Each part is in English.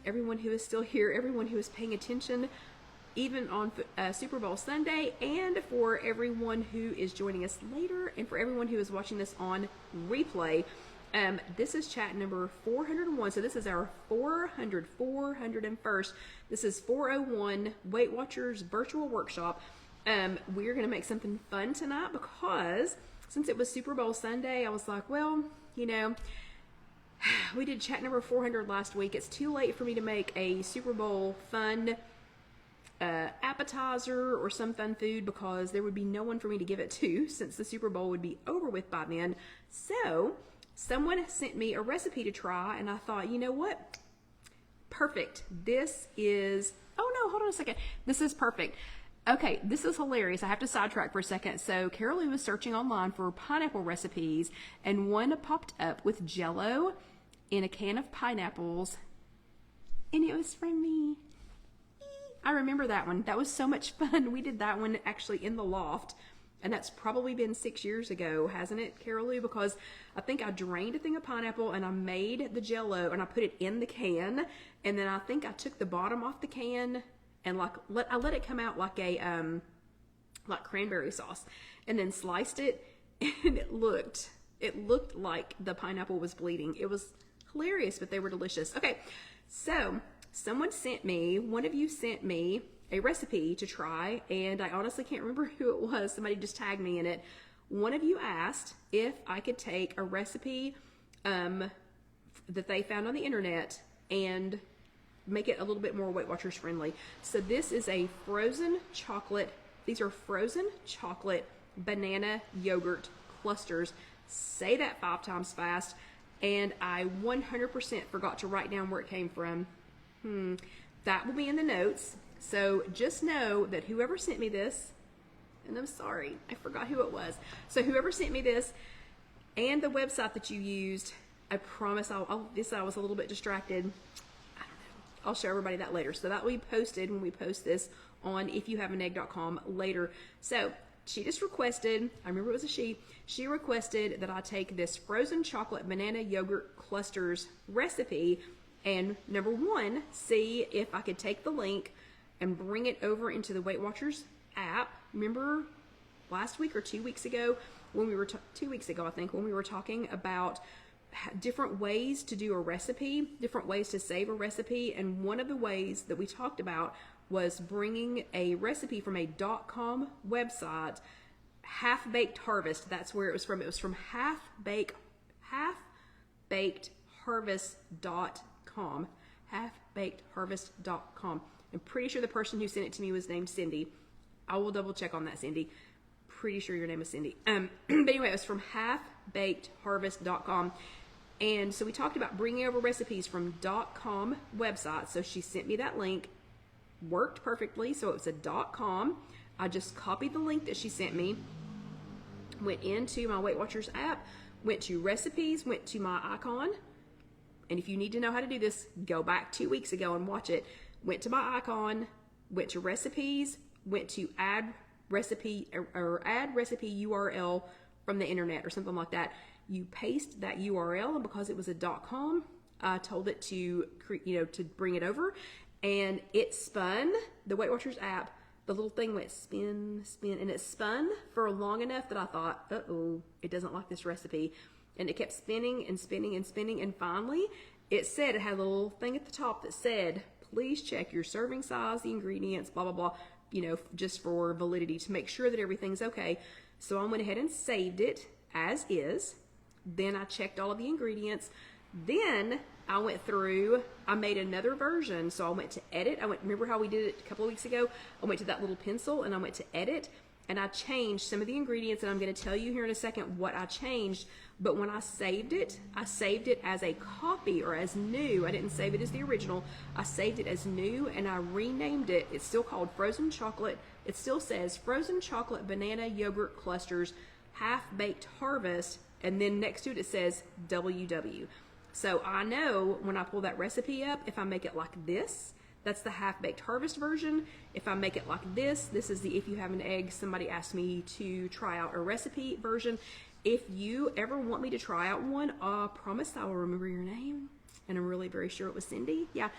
everyone who is still here, everyone who is paying attention, even on Super Bowl Sunday, and for everyone who is joining us later, and for everyone who is watching this on replay. This is chat number 401, so this is our 401st. This is 401 Weight Watchers Virtual Workshop. We're going to make something fun tonight because since it was Super Bowl Sunday, I was like, well, you know, we did chat number 400 last week. It's too late for me to make a Super Bowl fun appetizer or some fun food because there would be no one for me to give it to since the Super Bowl would be over with by then. So someone sent me a recipe to try, and I thought, you know what? Perfect. This is, oh no, hold on a second. This is perfect. Okay, this is hilarious. I have to sidetrack for a second. So Carol Lou was searching online for pineapple recipes, and one popped up with Jell-O in a can of pineapples, and it was from me. I remember that one. That was so much fun. We did that one actually in the loft, and that's probably been 6 years ago, hasn't it, Carol Lou? Because I think I drained a thing of pineapple and I made the Jell-O and I put it in the can, and then I think I took the bottom off the can and I let it come out like a like cranberry sauce, and then sliced it, and it looked like the pineapple was bleeding. It was hilarious, but they were delicious. Okay, so one of you sent me a recipe to try, and I honestly can't remember who it was. Somebody just tagged me in it. One of you asked if I could take a recipe that they found on the internet and make it a little bit more Weight Watchers friendly. So this is a frozen chocolate. These are frozen chocolate banana yogurt clusters. Say that 5 times fast. And I 100% forgot to write down where it came from. That will be in the notes. So just know that whoever sent me this, and I'm sorry, I forgot who it was. So whoever sent me this and the website that you used, I promise I was a little bit distracted. I don't know. I'll show everybody that later. So that will be posted when we post this on IfYouHaveAnEgg.com later. So she just requested, I remember it was a she requested that I take this frozen chocolate banana yogurt clusters recipe and number one, see if I could take the link and bring it over into the Weight Watchers app. Remember last week or 2 weeks ago when we were 2 weeks ago, I think, when we were talking about different ways to do a recipe, different ways to save a recipe, and one of the ways that we talked about was bringing a recipe from a .com website, Half Baked Harvest. That's where it was from. It was from halfbakedharvest.com. halfbakedharvest.com. I'm pretty sure the person who sent it to me was named Cindy. I will double check on that, Cindy. Pretty sure your name is Cindy. But anyway, it was from halfbakedharvest.com. And so we talked about bringing over recipes from .com websites. So she sent me that link. Worked perfectly. So it was a .com. I just copied the link that she sent me, went into my Weight Watchers app, went to recipes, went to my icon. And if you need to know how to do this, go back 2 weeks ago and watch it. Went to my icon, went to recipes, went to add recipe URL from the internet or something like that. You paste that URL, and because it was a .com, I told it to to bring it over, and it spun the Weight Watchers app. The little thing went spin, spin, and it spun for long enough that I thought, uh-oh, it doesn't like this recipe. And it kept spinning and spinning and spinning, and finally it had a little thing at the top that said, please check your serving size, the ingredients, blah, blah, blah, just for validity to make sure that everything's okay. So I went ahead and saved it as is. Then I checked all of the ingredients. Then I went through, I made another version. So I went to edit. Remember how we did it a couple of weeks ago? I went to that little pencil and I went to edit, and I changed some of the ingredients, and I'm going to tell you here in a second what I changed. But when I saved it as a copy or as new. I didn't save it as the original. I saved it as new, and I renamed it. It's still called Frozen Chocolate. It still says Frozen Chocolate Banana Yogurt Clusters Half Baked Harvest, and then next to it, it says WW. So I know when I pull that recipe up, if I make it like this, that's the Half Baked Harvest version. If I make it like this is the If You Have an Egg, somebody asked me to try out a recipe version. If you ever want me to try out one, I promise I will remember your name. And I'm really very sure it was Cindy. Yeah.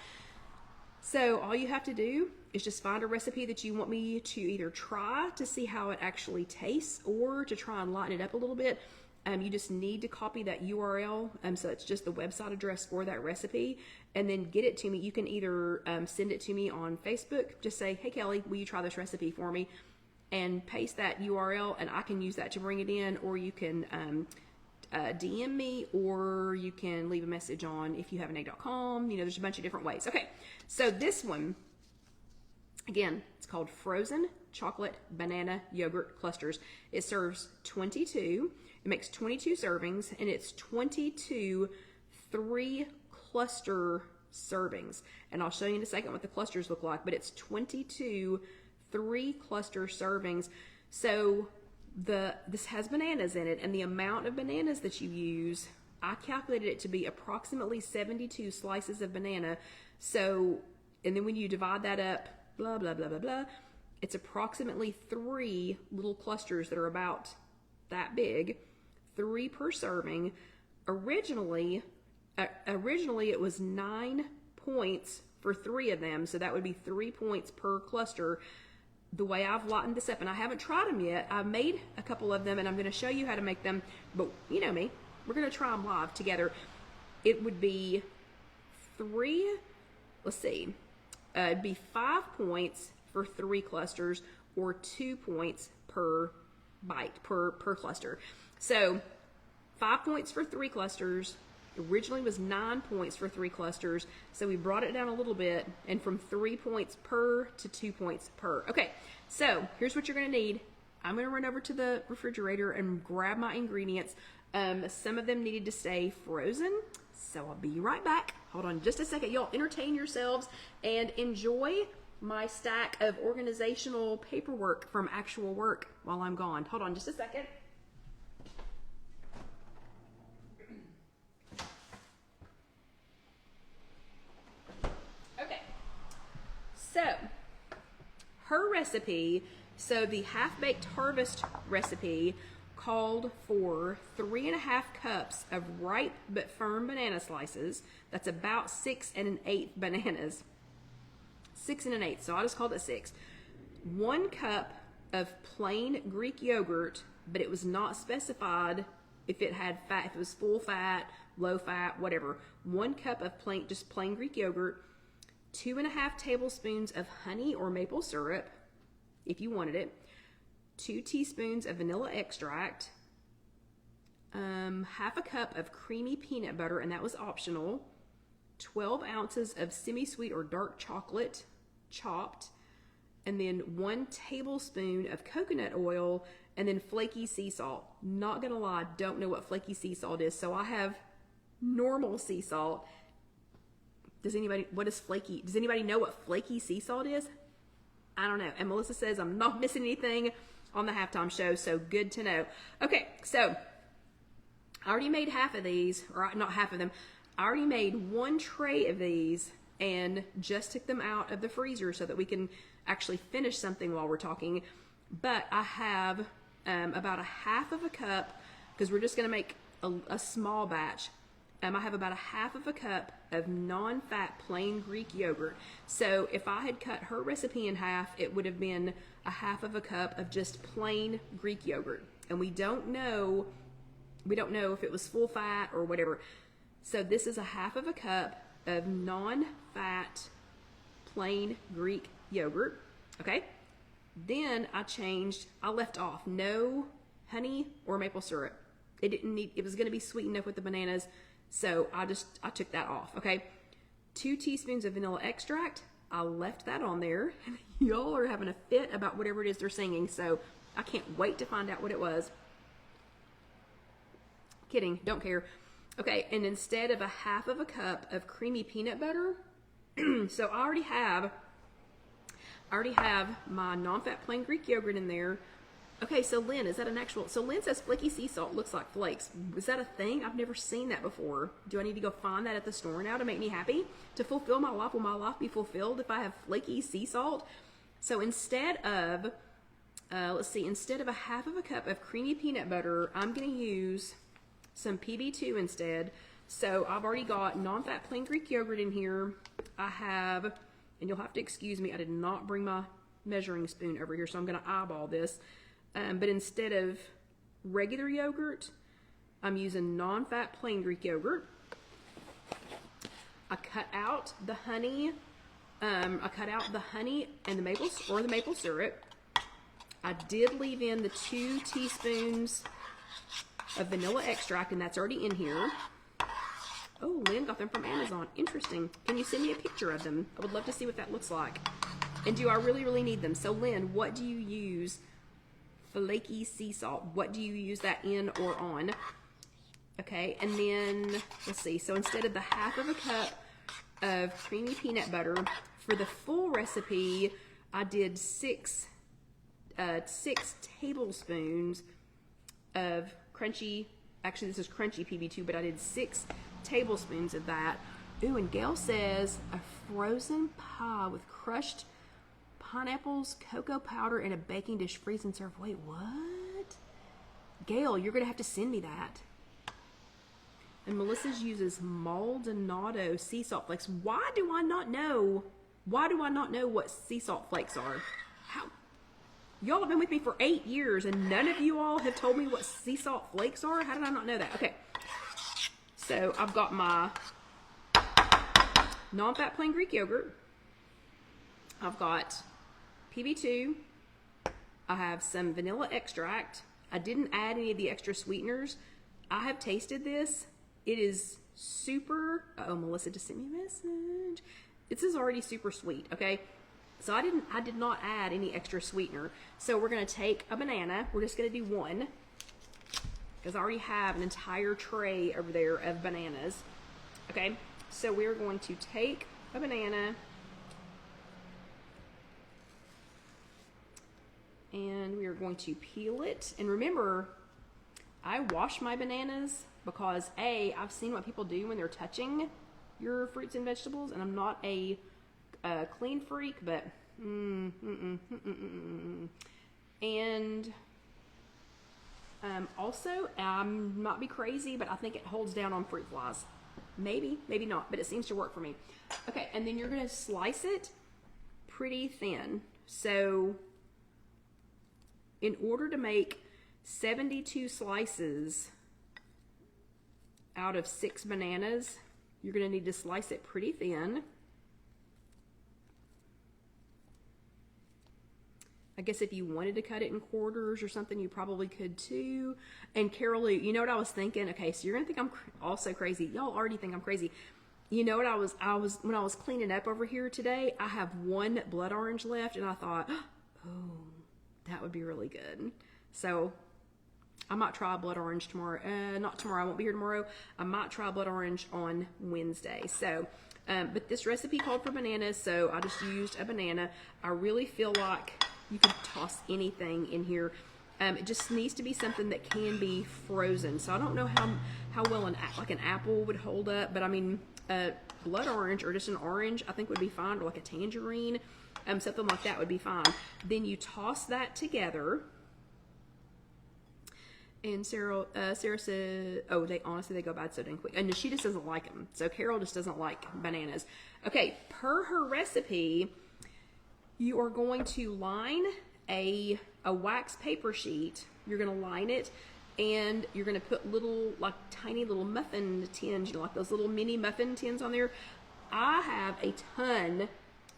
So all you have to do is just find a recipe that you want me to either try to see how it actually tastes or to try and lighten it up a little bit. You just need to copy that URL. So it's just the website address for that recipe, and then get it to me. You can either send it to me on Facebook. Just say, hey, Kelly, will you try this recipe for me? And paste that URL, and I can use that to bring it in, or you can DM me, or you can leave a message on IfYouHaveAnEgg.com. You know, there's a bunch of different ways. Okay, so this one, again, it's called Frozen Chocolate Banana Yogurt Clusters. It serves 22. It makes 22 servings, and it's 22 3-cluster servings. And I'll show you in a second what the clusters look like, but it's 22 3-cluster servings. So this has bananas in it, and the amount of bananas that you use, I calculated it to be approximately 72 slices of banana. So, and then when you divide that up, blah, blah, blah, blah, blah, it's approximately 3 little clusters that are about that big, 3 per serving. Originally it was 9 points for 3 of them, so that would be 3 points per cluster. The way I've lightened this up, and I haven't tried them yet, I've made a couple of them, and I'm going to show you how to make them, but you know me, we're going to try them live together. It would be 3, let's see, it'd be 5 points for 3 clusters, or 2 points per bite, per cluster. So 5 points for 3 clusters. Originally was 9 points for 3 clusters, so we brought it down a little bit, and from 3 points per to 2 points per. Okay, so here's what you're going to need. I'm going to run over to the refrigerator and grab my ingredients. Some of them needed to stay frozen, so I'll be right back. Hold on just a second. Y'all entertain yourselves and enjoy my stack of organizational paperwork from actual work while I'm gone. Hold on just a second. So, her recipe, so the half-baked harvest recipe called for 3.5 cups of ripe but firm banana slices. That's about 6 1/8 bananas. 6 1/8, so I just called it 6. 1 cup of plain Greek yogurt, but it was not specified if it had fat, if it was full fat, low fat, whatever. 1 cup of just plain Greek yogurt. 2.5 tablespoons of honey or maple syrup, if you wanted it. 2 teaspoons of vanilla extract. 1/2 cup of creamy peanut butter, and that was optional. 12 ounces of semi-sweet or dark chocolate, chopped. And then 1 tablespoon of coconut oil, and then flaky sea salt. Not gonna lie, don't know what flaky sea salt is, so I have normal sea salt. Does anybody know what flaky sea salt is? I don't know. And Melissa says I'm not missing anything on the halftime show, so good to know. Okay, so I already made half of these, or not half of them. I already made 1 tray of these and just took them out of the freezer so that we can actually finish something while we're talking. But I have about 1/2 cup, because we're just going to make a small batch. I have about 1/2 cup of non-fat plain Greek yogurt. So if I had cut her recipe in half, it would have been 1/2 cup of just plain Greek yogurt. And we don't know if it was full fat or whatever. So this is 1/2 cup of non-fat plain Greek yogurt. Okay. Then I left off no honey or maple syrup. It was going to be sweet enough with the bananas. So I took that off, okay? 2 teaspoons of vanilla extract. I left that on there. Y'all are having a fit about whatever it is they're singing, so I can't wait to find out what it was. Kidding, don't care. Okay, and instead of 1/2 cup of creamy peanut butter, so I already have my non-fat plain Greek yogurt in there. Okay, so Lynn, is that an actual... So Lynn says flaky sea salt looks like flakes. Is that a thing? I've never seen that before. Do I need to go find that at the store now to make me happy? To fulfill my life? Will my life be fulfilled if I have flaky sea salt? So instead of, instead of 1/2 cup of creamy peanut butter, I'm going to use some PB2 instead. So I've already got non-fat plain Greek yogurt in here. I have, and you'll have to excuse me, I did not bring my measuring spoon over here, so I'm going to eyeball this. But instead of regular yogurt, I'm using non-fat plain Greek yogurt. I cut out the honey. I cut out the honey and the maple syrup. I did leave in the 2 teaspoons of vanilla extract, and that's already in here. Oh, Lynn got them from Amazon. Interesting. Can you send me a picture of them? I would love to see what that looks like. And do I really, really need them? So, Lynn, what do you use? Flaky sea salt. What do you use that in or on? Okay, and then, let's see. So, instead of the half of a cup of creamy peanut butter, for the full recipe, I did 6 tablespoons of crunchy, actually this is crunchy PB2, but I did 6 tablespoons of that. Ooh, and Gail says a frozen pie with crushed pineapples, cocoa powder, and a baking dish, freeze and serve. Wait, what? Gail, you're gonna have to send me that. And Melissa's uses Maldonado sea salt flakes. Why do I not know what sea salt flakes are? How? Y'all have been with me for 8 years and none of you all have told me what sea salt flakes are? How did I not know that? Okay. So I've got my non-fat plain Greek yogurt. I've got PB2. I have some vanilla extract. I didn't add any of the extra sweeteners. I have tasted this. It is super, oh, Melissa just sent me a message. This is already super sweet, okay? So I did not add any extra sweetener. So we're gonna take a banana. We're just gonna do one, because I already have an entire tray over there of bananas. Okay, so we're going to take a banana and we are going to peel it. And remember, I wash my bananas because A, I've seen what people do when they're touching your fruits and vegetables, and I'm not a clean freak, but and also, I might be crazy, but I think it holds down on fruit flies. Maybe, maybe not, but it seems to work for me. Okay, and then you're gonna slice it pretty thin. So in order to make 72 slices out of 6 bananas, you're gonna need to slice it pretty thin. I guess if you wanted to cut it in quarters or something, you probably could too. And Carol, you know what I was thinking? Okay, so you're gonna think I'm also crazy. Y'all already think I'm crazy. You know what I was when I was cleaning up over here today, I have 1 blood orange left, and I thought, oh, that would be really good. So I might try a blood orange tomorrow. Not tomorrow, I won't be here tomorrow. I might try blood orange on Wednesday. So, but this recipe called for bananas, so I just used a banana. I really feel like you can toss anything in here. It just needs to be something that can be frozen. So I don't know how well an apple would hold up, but I mean, blood orange or just an orange I think would be fine, or like a tangerine, something like that would be fine. Then you toss that together. And Sarah said, oh, they go bad so dang quick. And she just doesn't like them. So Carol just doesn't like bananas. Okay, per her recipe, you are going to line a wax paper sheet. You're going to line it, and you're going to put little, like tiny little muffin tins, you know, like those little mini muffin tins on there. I have a ton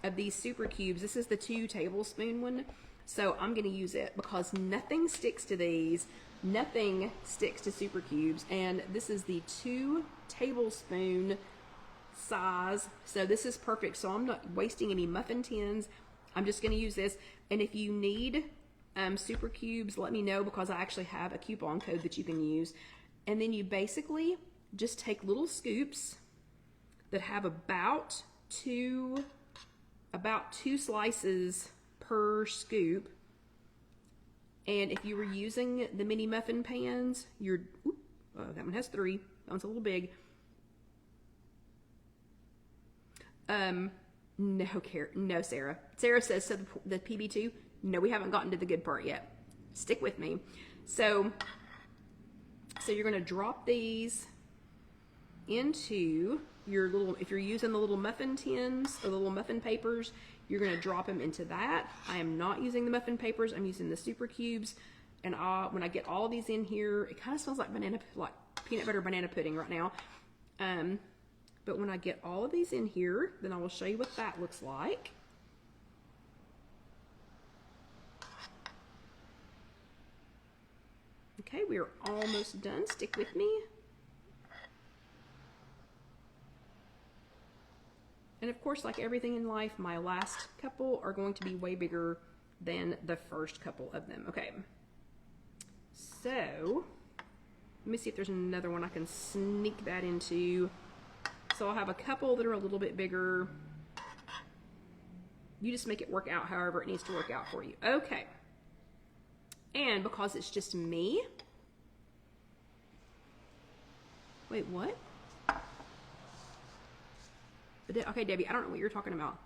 of these super cubes. This is the 2 tablespoon one. So I'm going to use it because nothing sticks to these. Nothing sticks to super cubes. And this is the 2 tablespoon size. So this is perfect. So I'm not wasting any muffin tins. I'm just going to use this. And if you need super cubes, let me know, because I actually have a coupon code that you can use. And then you basically just take little scoops that have about two slices per scoop. And if you were using the mini muffin pans, that one has 3. That one's a little big. No, Sarah. Sarah says, so the PB2, no, we haven't gotten to the good part yet. Stick with me. So you're going to drop these into your little, if you're using the little muffin tins or the little muffin papers, you're going to drop them into that. I am not using the muffin papers. I'm using the super cubes. And when I get all of these in here, it kind of smells like peanut butter banana pudding right now. But when I get all of these in here, then I will show you what that looks like. Okay, we are almost done. Stick with me. And of course, like everything in life, my last couple are going to be way bigger than the first couple of them. Okay. So, let me see if there's another one I can sneak that into. So I'll have a couple that are a little bit bigger. You just make it work out however it needs to work out for you. Okay. And because it's just me. Wait, what? Okay, Debbie, I don't know what you're talking about.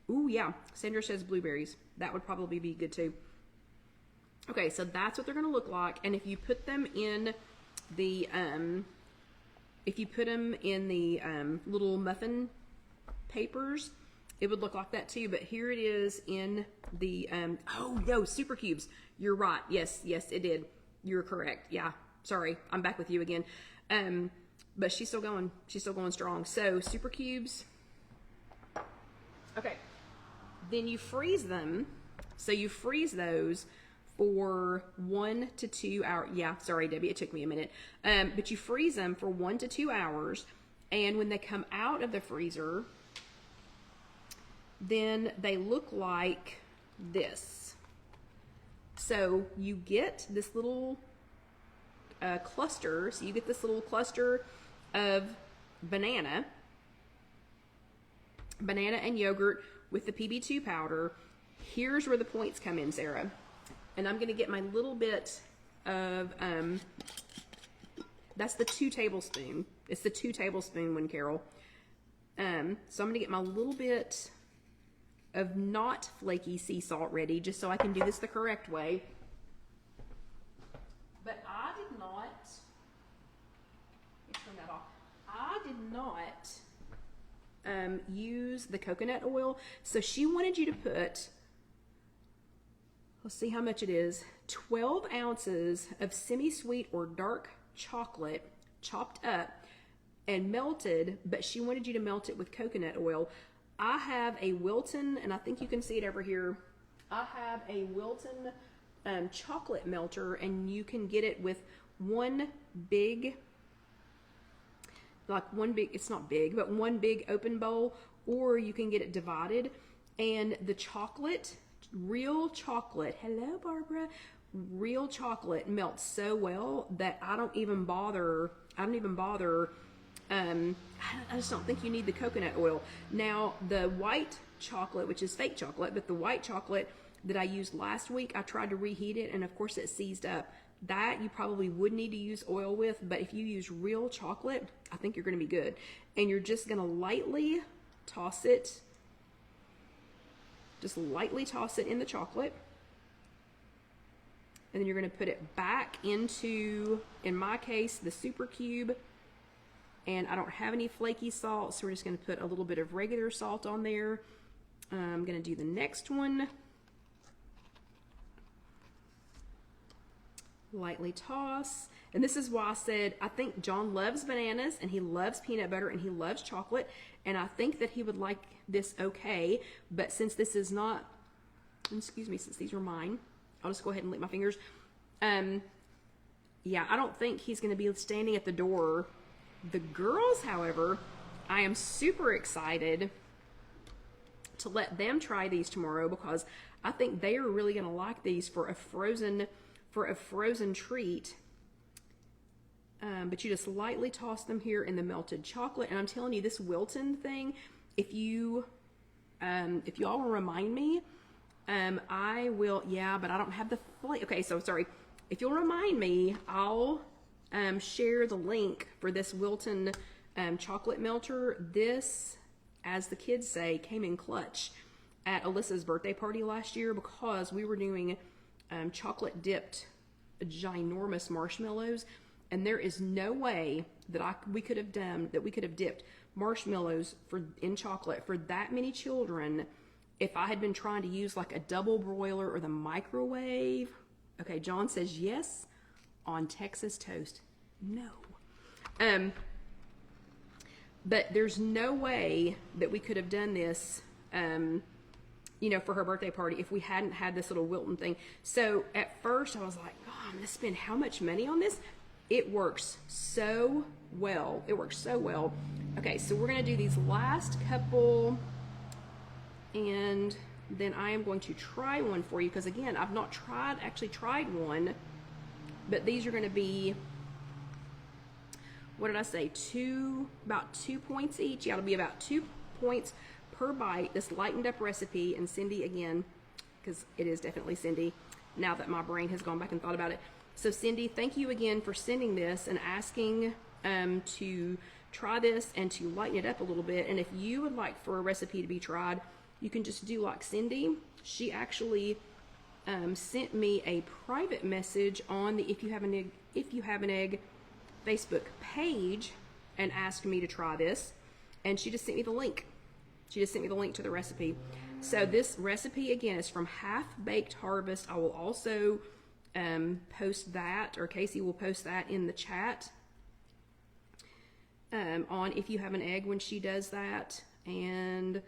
Ooh, yeah. Sandra says blueberries. That would probably be good too. Okay, so that's what they're going to look like. And if you put them in the, little muffin papers, it would look like that too. But here it is in the, oh, no, super cubes. You're right. Yes, it did. You're correct. Yeah. Sorry. I'm back with you again. But she's still going strong. So super cubes. Okay. Then you freeze them. So you freeze those for 1 to 2 hours. Yeah, sorry, Debbie, it took me a minute. But you freeze them for 1 to 2 hours. And when they come out of the freezer, then they look like this. So you get this little cluster. So you get this little cluster of banana and yogurt with the PB2 powder. Here's where the points come in, Sarah. And I'm going to get my little bit of, that's the 2 tablespoon. It's the 2 tablespoon one, Carol. So I'm going to get my little bit of not flaky sea salt ready, just so I can do this the correct way. But I did not, let me turn that off. I did not use the coconut oil. So she wanted you to put, let's see how much it is, 12 ounces of semi-sweet or dark chocolate chopped up and melted, but she wanted you to melt it with coconut oil. I have a Wilton, and I think you can see it over here. I have a Wilton chocolate melter, and you can get it with one big, it's not big, but one big open bowl, or you can get it divided. And the chocolate, real chocolate, hello Barbara, real chocolate melts so well that I don't even bother, I just don't think you need the coconut oil. Now, the white chocolate, which is fake chocolate, but the white chocolate that I used last week, I tried to reheat it, and of course it seized up. That you probably would need to use oil with, but if you use real chocolate, I think you're going to be good. And you're just going to lightly toss it, in the chocolate. And then you're going to put it back into, in my case, the super cube. And I don't have any flaky salt, so we're just going to put a little bit of regular salt on there. I'm going to do the next one. Lightly toss. And this is why I said, I think John loves bananas, and he loves peanut butter, and he loves chocolate. And I think that he would like this okay. But since this is not, excuse me, since these are mine, I'll just go ahead and lick my fingers. Yeah, I don't think he's going to be standing at the door. The girls, however, I am super excited to let them try these tomorrow, because I think they are really going to like these for a frozen treat. But you just lightly toss them here in the melted chocolate. And I'm telling you, this Wilton thing, if you all will remind me, I will, yeah, but I don't have the flake. Okay, so sorry. If you'll remind me, I'll share the link for this Wilton chocolate melter. This, as the kids say, came in clutch at Alyssa's birthday party last year, because we were doing chocolate dipped ginormous marshmallows, And there is no way that we could have dipped marshmallows in chocolate for that many children if I had been trying to use like a double broiler or the microwave. Okay, John says yes on Texas toast. No. But there's no way that we could have done this, you know, for her birthday party if we hadn't had this little Wilton thing. So at first I was like, oh, I'm going to spend how much money on this? It works so well. It works so well. Okay, so we're going to do these last couple, and then I am going to try one for you because, again, I've not actually tried one, but these are going to be, what did I say, about 2 points each. Yeah, it'll be about 2 points per bite, this lightened up recipe. And Cindy, again, because it is definitely Cindy, now that my brain has gone back and thought about it. So Cindy, thank you again for sending this and asking to try this and to lighten it up a little bit. And if you would like for a recipe to be tried, you can just do like Cindy. She actually sent me a private message on the If You Have an Egg Facebook page and asked me to try this, and she just sent me the link. She just sent me the link to the recipe. So this recipe, again, is from Half Baked Harvest. I will also post that, or Casey will post that in the chat on If You Have an Egg when she does that. And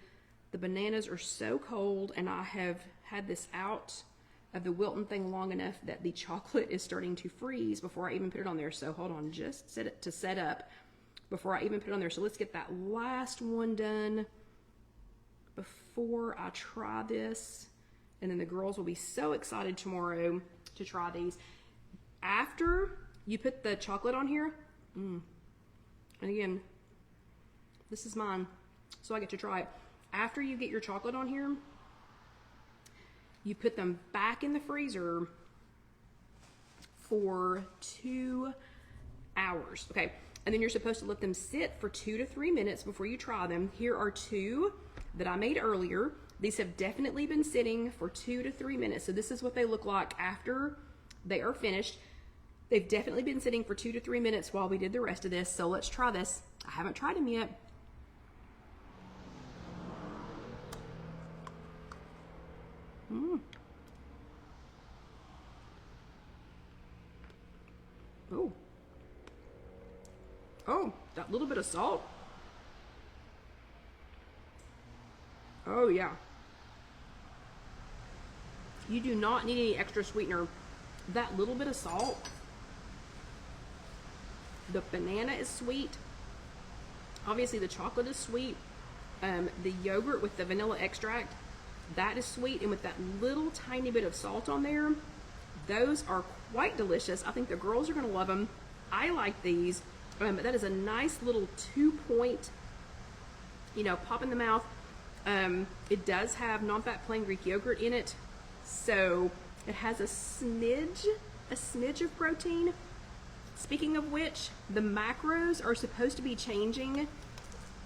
the bananas are so cold, and I have had this out of the Wilton thing long enough that the chocolate is starting to freeze before I even put it on there. So hold on, just set it to set up before I even put it on there. So let's get that last one done before I try this. And then the girls will be so excited tomorrow to try these. After you put the chocolate on here, and again, this is mine, so I get to try it. After you get your chocolate on here, you put them back in the freezer for 2 hours, okay? And then you're supposed to let them sit for 2 to 3 minutes before you try them. Here are 2 that I made earlier. These have definitely been sitting for 2 to 3 minutes. So this is what they look like after they are finished. They've definitely been sitting for 2 to 3 minutes while we did the rest of this. So let's try this. I haven't tried them yet. Oh, that little bit of salt. Oh yeah. You do not need any extra sweetener. That little bit of salt. The banana is sweet. Obviously the chocolate is sweet. The yogurt with the vanilla extract, that is sweet. And with that little tiny bit of salt on there, those are quite delicious. I think the girls are going to love them. I like these. That is a nice little 2-point, you know, pop in the mouth. It does have non-fat plain Greek yogurt in it, so it has a smidge of protein. Speaking of which, the macros are supposed to be changing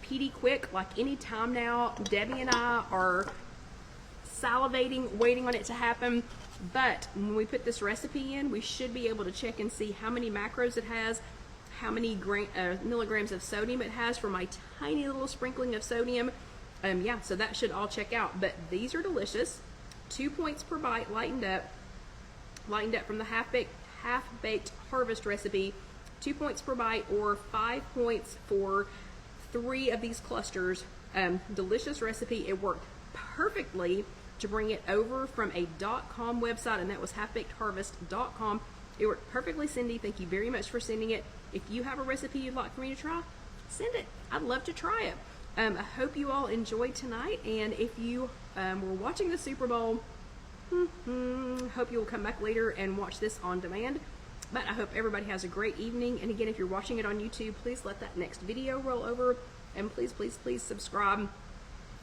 pretty quick, like any time now. Debbie and I are salivating, waiting on it to happen. But when we put this recipe in, we should be able to check and see how many macros it has, how many milligrams of sodium it has for my tiny little sprinkling of sodium. Yeah, so that should all check out. But these are delicious. 2 points per bite, lightened up from the half-baked harvest recipe. 2 points per bite, or 5 points for 3 of these clusters. Delicious recipe. It worked perfectly to bring it over from a .com website, and that was halfbakedharvest.com. It worked perfectly, Cindy. Thank you very much for sending it. If you have a recipe you'd like for me to try, send it. I'd love to try it. I hope you all enjoyed tonight, and if you were watching the Super Bowl, hope you will come back later and watch this on demand. But I hope everybody has a great evening. And again, if you're watching it on YouTube, please let that next video roll over, and please, please, please subscribe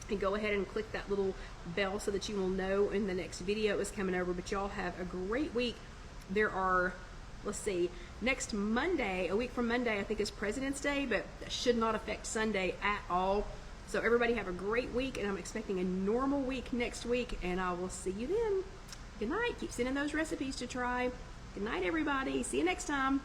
and go ahead and click that little bell so that you will know when the next video is coming over. But y'all have a great week. There are, let's see, next Monday, a week from Monday, I think is President's Day, but that should not affect Sunday at all. So everybody have a great week, and I'm expecting a normal week next week, and I will see you then. Good night. Keep sending those recipes to try. Good night, everybody. See you next time.